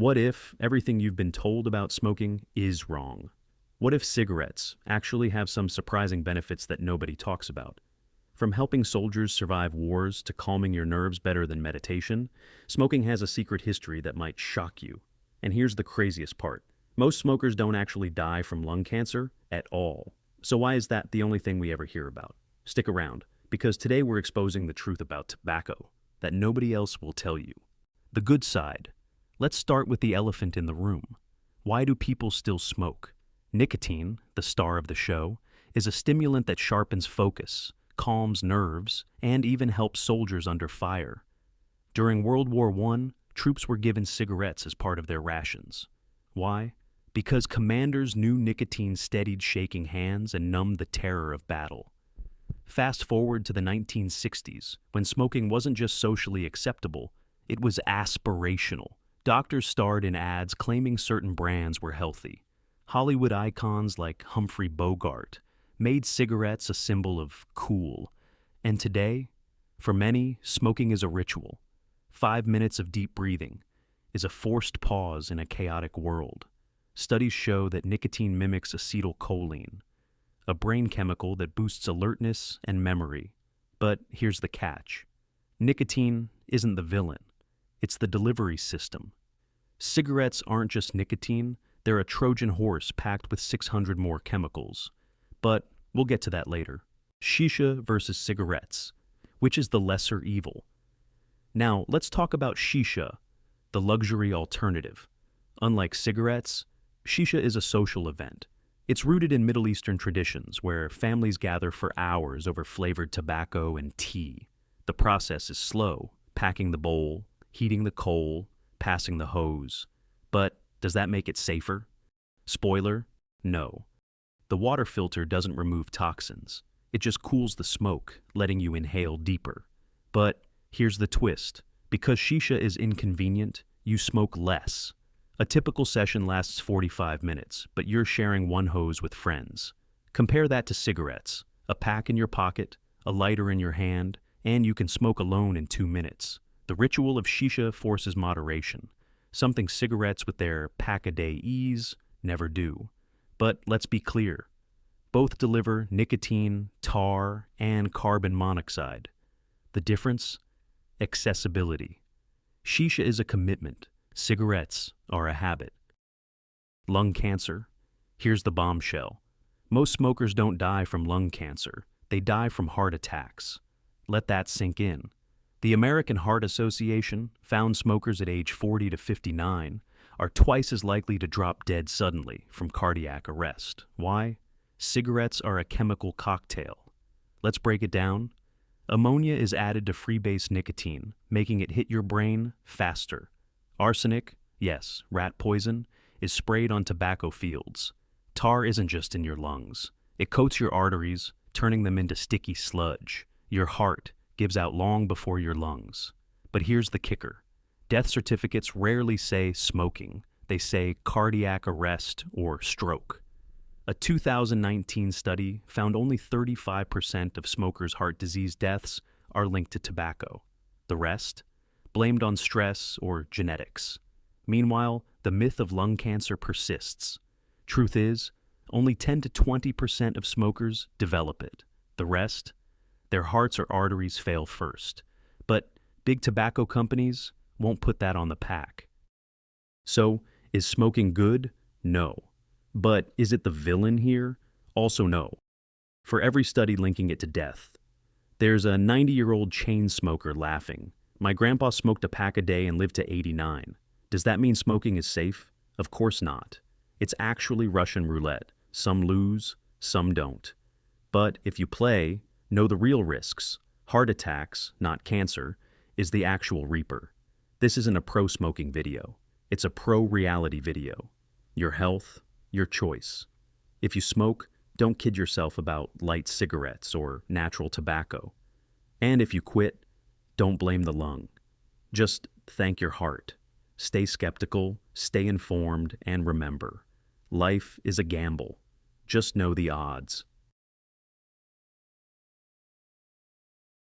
What if everything you've been told about smoking is wrong? What if cigarettes actually have some surprising benefits that nobody talks about? From helping soldiers survive wars to calming your nerves better than meditation, smoking has a secret history that might shock you. And here's the craziest part. Most smokers don't actually die from lung cancer at all. So why is that the only thing we ever hear about? Stick around, because today we're exposing the truth about tobacco that nobody else will tell you. The good side. Let's start with the elephant in the room. Why do people still smoke? Nicotine, the star of the show, is a stimulant that sharpens focus, calms nerves, and even helps soldiers under fire. During World War I, troops were given cigarettes as part of their rations. Why? Because commanders knew nicotine steadied shaking hands and numbed the terror of battle. Fast forward to the 1960s, when smoking wasn't just socially acceptable, it was aspirational. Doctors starred in ads claiming certain brands were healthy. Hollywood icons like Humphrey Bogart made cigarettes a symbol of cool. And today, for many, smoking is a ritual. 5 minutes of deep breathing is a forced pause in a chaotic world. Studies show that nicotine mimics acetylcholine, a brain chemical that boosts alertness and memory. But here's the catch. Nicotine isn't the villain. It's the delivery system. Cigarettes aren't just nicotine, they're a Trojan horse packed with 600 more chemicals. But we'll get to that later. Shisha versus cigarettes. Which is the lesser evil? Now, let's talk about shisha, the luxury alternative. Unlike cigarettes, shisha is a social event. It's rooted in Middle Eastern traditions where families gather for hours over flavored tobacco and tea. The process is slow, packing the bowl, heating the coal, passing the hose. But does that make it safer? Spoiler, no. The water filter doesn't remove toxins. It just cools the smoke, letting you inhale deeper. But here's the twist. Because shisha is inconvenient, you smoke less. A typical session lasts 45 minutes, but you're sharing one hose with friends. Compare that to cigarettes. A pack in your pocket, a lighter in your hand, and you can smoke alone in 2 minutes. The ritual of shisha forces moderation, something cigarettes with their pack-a-day ease never do. But let's be clear. Both deliver nicotine, tar, and carbon monoxide. The difference? Accessibility. Shisha is a commitment. Cigarettes are a habit. Lung cancer. Here's the bombshell. Most smokers don't die from lung cancer. They die from heart attacks. Let that sink in. The American Heart Association found smokers at age 40 to 59 are twice as likely to drop dead suddenly from cardiac arrest. Why? Cigarettes are a chemical cocktail. Let's break it down. Ammonia is added to freebase nicotine, making it hit your brain faster. Arsenic, yes, rat poison, is sprayed on tobacco fields. Tar isn't just in your lungs. It coats your arteries, turning them into sticky sludge. Your heart gives out long before your lungs. But here's the kicker. Death certificates rarely say smoking. They say cardiac arrest or stroke. A 2019 study found only 35% of smokers' heart disease deaths are linked to tobacco. The rest? Blamed on stress or genetics. Meanwhile, the myth of lung cancer persists. Truth is, only 10 to 20% of smokers develop it. The rest? Their hearts or arteries fail first. But big tobacco companies won't put that on the pack. So, is smoking good? No. But is it the villain here? Also no. For every study linking it to death, there's a 90-year-old chain smoker laughing. My grandpa smoked a pack a day and lived to 89. Does that mean smoking is safe? Of course not. It's actually Russian roulette. Some lose, some don't. But if you play, know the real risks. Heart attacks, not cancer, is the actual reaper. This isn't a pro-smoking video. It's a pro-reality video. Your health, your choice. If you smoke, don't kid yourself about light cigarettes or natural tobacco. And if you quit, don't blame the lung. Just thank your heart. Stay skeptical, stay informed, and remember, life is a gamble. Just know the odds.